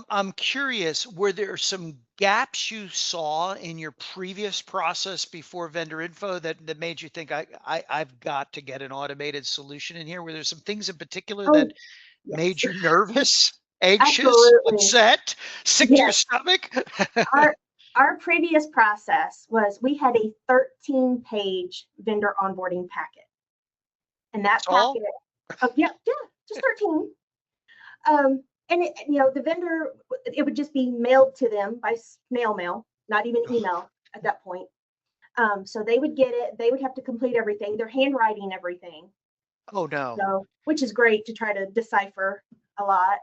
I'm curious, were there some gaps you saw in your previous process before vendor info that made you think I've got to get an automated solution in here? Were there some things in particular that Oh, made yes, you nervous, anxious, absolutely. upset, sick to your Yes. stomach? Our our previous process was we had a 13-page vendor onboarding packet. And that That's all? packet, oh yeah, yeah, just 13. And the vendor, it would just be mailed to them by snail mail, not even email at that point. So they would get it. They would have to complete everything. They're handwriting everything, Oh no. so which is great to try to decipher a lot.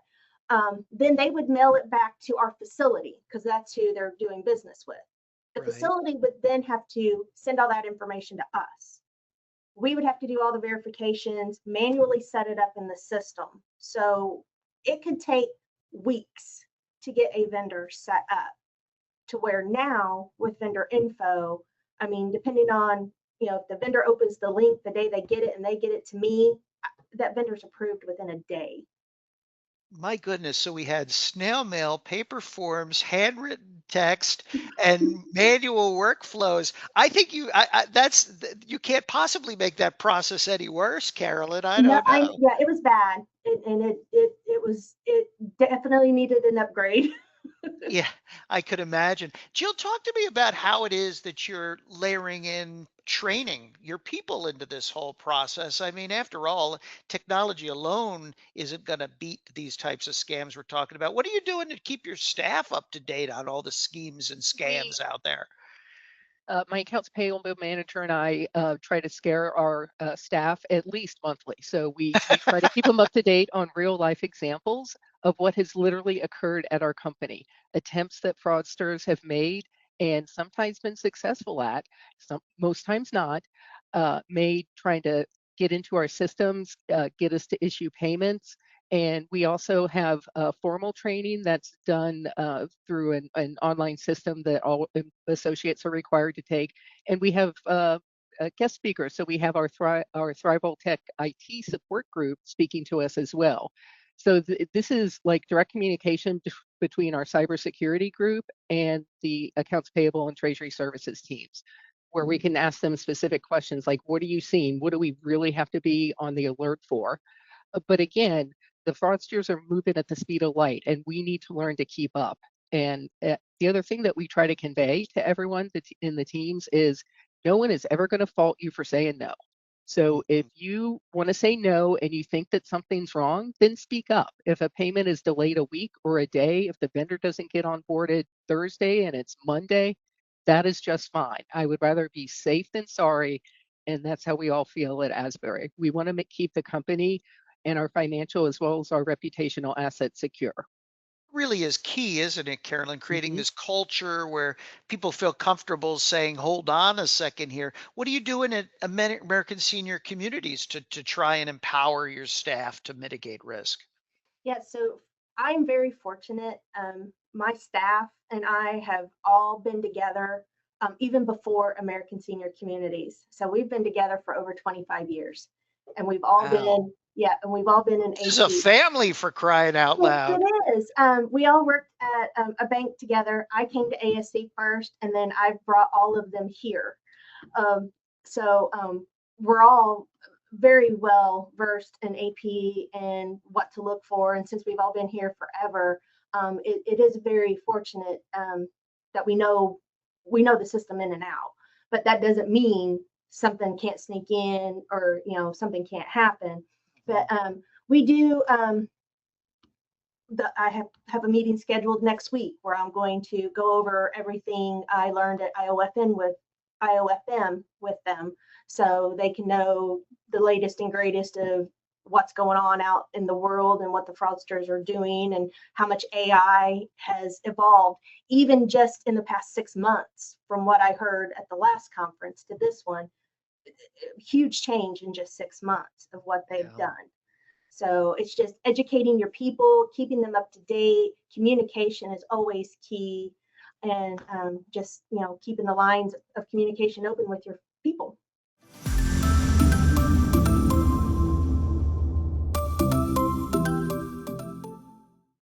Then they would mail it back to our facility because that's who they're doing business with. The Right. facility would then have to send all that information to us. We would have to do all the verifications, manually set it up in the system. So it could take weeks to get a vendor set up, to where now with vendor info, I mean, depending on, if the vendor opens the link the day they get it and they get it to me, that vendor's approved within a day. My goodness. So we had snail mail, paper forms, handwritten text, and manual workflows. I think you can't possibly make that process any worse, Carolyn. I No, don't know. yeah, it was bad. It definitely needed an upgrade. Yeah, I could imagine. Jill, talk to me about how it is that you're layering in training your people into this whole process. I mean, after all, technology alone isn't going to beat these types of scams we're talking about. What are you doing to keep your staff up to date on all the schemes and We scams out there? My accounts payable manager and I try to scare our staff at least monthly. So we try to keep them up to date on real life examples of what has literally occurred at our company, attempts that fraudsters have made and sometimes been successful at, most times not, made trying to get into our systems, get us to issue payments. And we also have formal training that's done through an online system that all associates are required to take. And we have guest speakers. So we have our Thrival Tech IT support group speaking to us as well. So this is like direct communication between our cybersecurity group and the accounts payable and treasury services teams, where we can ask them specific questions like, what are you seeing? What do we really have to be on the alert for? But again, the fraudsters are moving at the speed of light, and we need to learn to keep up. And the other thing that we try to convey to everyone in the teams is no one is ever going to fault you for saying no. So if Mhm. you want to say no and you think that something's wrong, then speak up. If a payment is delayed a week or a day, if the vendor doesn't get onboarded Thursday and it's Monday, that is just fine. I would rather be safe than sorry. And that's how we all feel at Asbury. We want to keep the company and our financial as well as our reputational assets secure. Really is key, isn't it, Carolyn? Creating Mhm. this culture where people feel comfortable saying, hold on a second here. What are you doing at American senior communities to try and empower your staff to mitigate risk? Yeah, so I'm very fortunate. My staff and I have all been together even before American Senior Communities. So we've been together for over 25 years, and we've all Wow. been, yeah, and we've all been in This is a AP. family for crying out loud. It is. We all worked at a bank together. I came to ASC first, and then I've brought all of them here. Um, so we're all very well versed in AP and what to look for. And since we've all been here forever, it is very fortunate that we know the system in and out. But that doesn't mean something can't sneak in or something can't happen. Mhm. But we do. I have a meeting scheduled next week where I'm going to go over everything I learned at IOFM with them, so they can know the latest and greatest of what's going on out in the world and what the fraudsters are doing and how much AI has evolved, even just in the past 6 months, from what I heard at the last conference to this one. Huge change in just 6 months of what they've Yeah. done. So it's just educating your people, keeping them up to date. Communication is always key, and just keeping the lines of communication open with your people.